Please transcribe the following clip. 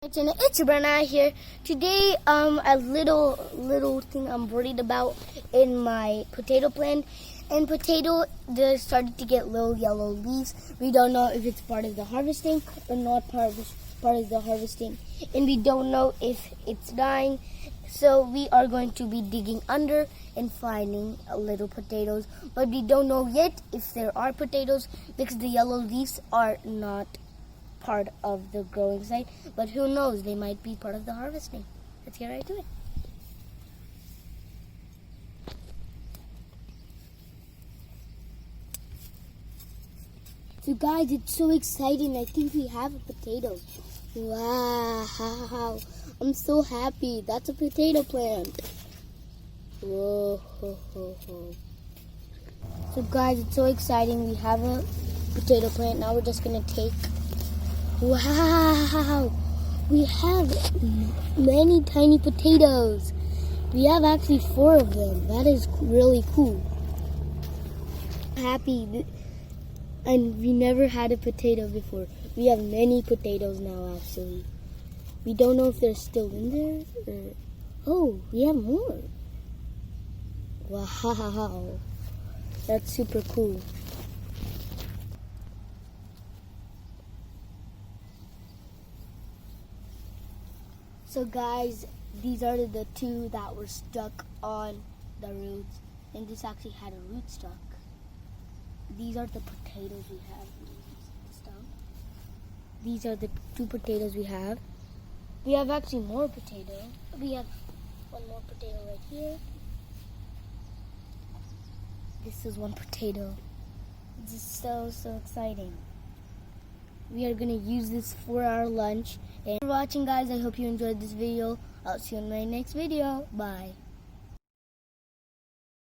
It's Brenna here. Today, a little thing I'm worried about in my potato plant. And potato, they started to get little yellow leaves. We don't know if it's part of the harvesting or not part of the harvesting, and we don't know if it's dying. So we are going to be digging under and finding little potatoes, but we don't know yet if there are potatoes because the yellow leaves are not part of the growing site, but who knows, they might be part of the harvesting. Let's get right to it. So guys, it's so exciting. I think we have a potato. Wow, I'm so happy. That's a potato plant. Whoa, ho, ho, ho. So guys, it's so exciting. We have a potato plant. Now we're just gonna take. Wow, we have many tiny potatoes. We have actually 4 of them. That is really cool. Happy, and we never had a potato before. We have many potatoes now actually. We don't know if they're still in there or... Oh, we have more. Wow, that's super cool. So guys, these are the 2 that were stuck on the roots, and this actually had a root stuck. These are the potatoes we have. These are the 2 potatoes we have. We have actually more potato. We have 1 more potato right here. This is 1 potato. This is so exciting. We are gonna use this for our lunch. And for watching, guys, I hope you enjoyed this video. I'll see you in my next video. Bye.